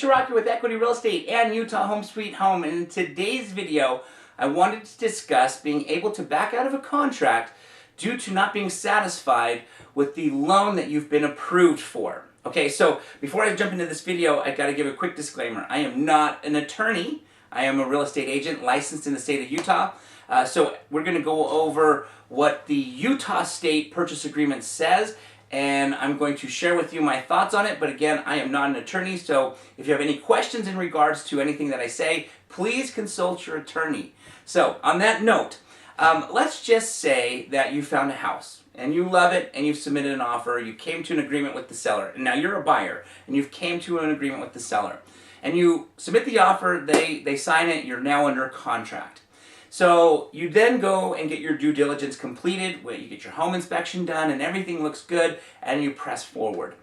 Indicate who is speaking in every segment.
Speaker 1: Shiraki with Equity Real Estate and Utah Home Sweet Home, and in today's video I wanted to discuss being able to back out of a contract due to not being satisfied with the loan that you've been approved for. Okay, so before I jump into this video, I got to give a quick disclaimer. I am not an attorney. I am a real estate agent licensed in the state of Utah. So we're going to go over what the Utah State Purchase Agreement says, and I'm going to share with you my thoughts on it. But again, I am not an attorney, so if you have any questions in regards to anything that I say, please consult your attorney. So on that note, let's just say that you found a house and you love it and you've submitted an offer, you came to an agreement with the seller, and now you're a buyer and you've came to an agreement with the seller. And you submit the offer, they sign it, you're now under contract. So you then go and get your due diligence completed, where you get your home inspection done and everything looks good, and you press forward.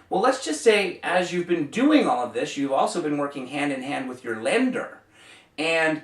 Speaker 1: Well, let's just say as you've been doing all of this, you've also been working hand in hand with your lender. And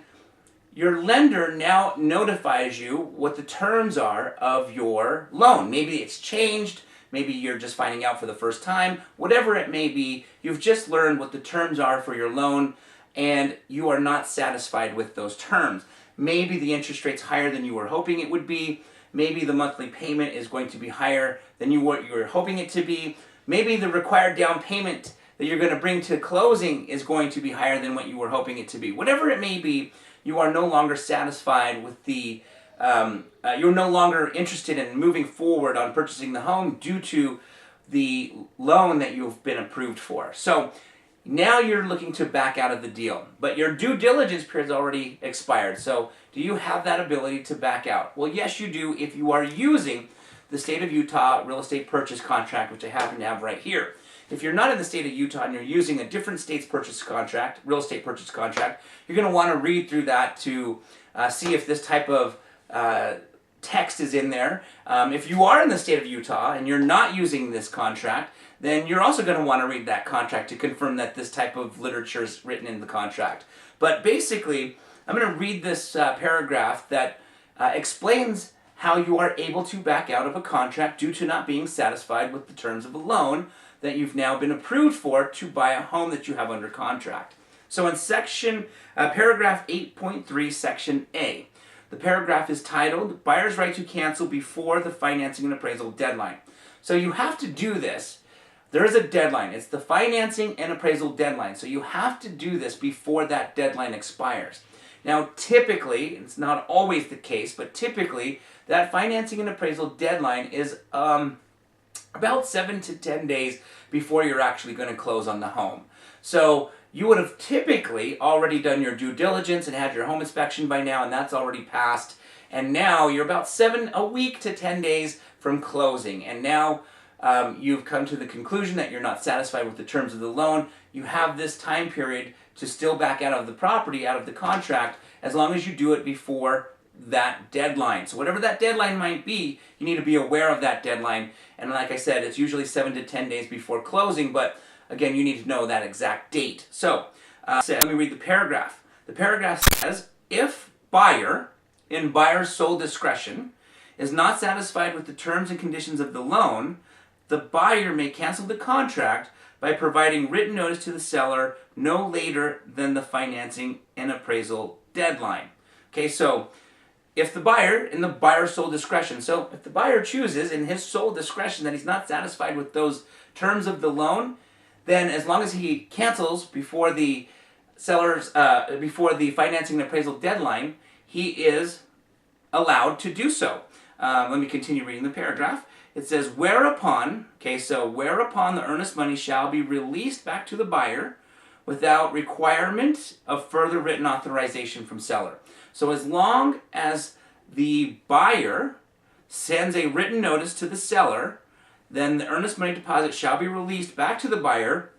Speaker 1: your lender now notifies you what the terms are of your loan. Maybe it's changed, maybe you're just finding out for the first time, whatever it may be, you've just learned what the terms are for your loan and you are not satisfied with those terms. Maybe the interest rate's higher than you were hoping it would be. Maybe the monthly payment is going to be higher than you were hoping it to be. Maybe the required down payment that you're going to bring to closing is going to be higher than what you were hoping it to be. Whatever it may be, you are no longer satisfied with the, you're no longer interested in moving forward on purchasing the home due to the loan that you've been approved for. So now you're looking to back out of the deal, but your due diligence period's already expired. So do you have that ability to back out? Well, yes, you do if you are using the state of Utah real estate purchase contract, which I happen to have right here. If you're not in the state of Utah and you're using a different state's purchase contract, real estate purchase contract, you're going to want to read through that to see if this type of text is in there. If you are in the state of Utah and you're not using this contract, then you're also going to want to read that contract to confirm that this type of literature is written in the contract. But basically, I'm going to read this paragraph that explains how you are able to back out of a contract due to not being satisfied with the terms of a loan that you've now been approved for to buy a home that you have under contract. So in paragraph 8.3, section A, the paragraph is titled, Buyer's Right to Cancel Before the Financing and Appraisal Deadline. So you have to do this. There is a deadline. It's the financing and appraisal deadline. So you have to do this before that deadline expires. Now, typically, it's not always the case, but typically, that financing and appraisal deadline is about 7 to 10 days before you're actually going to close on the home. So you would have typically already done your due diligence and had your home inspection by now, and that's already passed. And now you're about a week to 10 days from closing. And now you've come to the conclusion that you're not satisfied with the terms of the loan. You have this time period to still back out of the property, out of the contract, as long as you do it before that deadline. So whatever that deadline might be, you need to be aware of that deadline. And like I said, it's usually 7 to 10 days before closing, but again, you need to know that exact date. So let me read the paragraph. The paragraph says, if buyer, in buyer's sole discretion, is not satisfied with the terms and conditions of the loan, the buyer may cancel the contract by providing written notice to the seller no later than the financing and appraisal deadline. Okay, so if the buyer, in the buyer's sole discretion, so if the buyer chooses in his sole discretion that he's not satisfied with those terms of the loan, then as long as he cancels before the before the financing and appraisal deadline, he is allowed to do so. Let me continue reading the paragraph. It says, whereupon the earnest money shall be released back to the buyer without requirement of further written authorization from seller. So as long as the buyer sends a written notice to the seller, then the earnest money deposit shall be released back to the buyer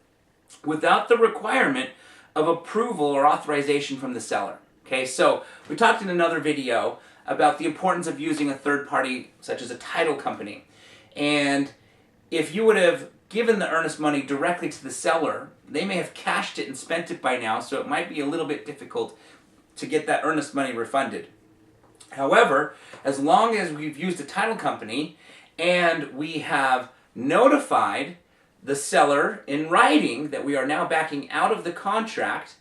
Speaker 1: without the requirement of approval or authorization from the seller. Okay, so we talked in another video about the importance of using a third party such as a title company. And if you would have given the earnest money directly to the seller, they may have cashed it and spent it by now, so it might be a little bit difficult to get that earnest money refunded. However, as long as we've used a title company and we have notified the seller in writing that we are now backing out of the contract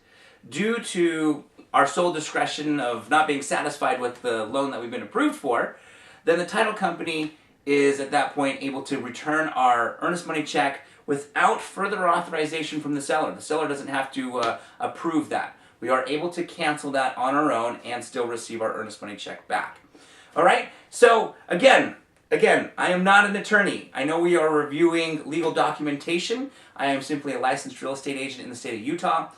Speaker 1: due to our sole discretion of not being satisfied with the loan that we've been approved for, then the title company is at that point able to return our earnest money check without further authorization from the seller. The seller doesn't have to approve that. We are able to cancel that on our own and still receive our earnest money check back. All right? So again, I am not an attorney. I know we are reviewing legal documentation. I am simply a licensed real estate agent in the state of Utah.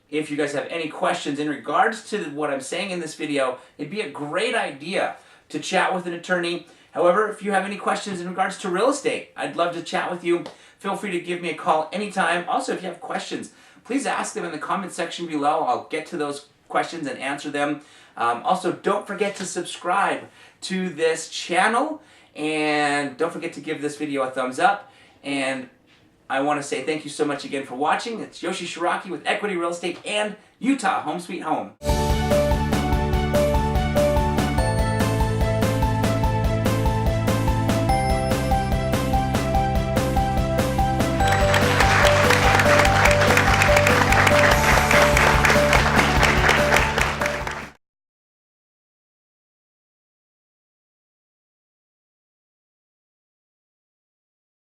Speaker 1: If you guys have any questions in regards to what I'm saying in this video, it'd be a great idea to chat with an attorney. However, if you have any questions in regards to real estate, I'd love to chat with you. Feel free to give me a call anytime. Also, if you have questions, please ask them in the comment section below. I'll get to those questions and answer them. Also, don't forget to subscribe to this channel, and don't forget to give this video a thumbs up. And I want to say thank you so much again for watching. It's Yoshi Shiraki with Equity Real Estate and Utah Home Sweet Home.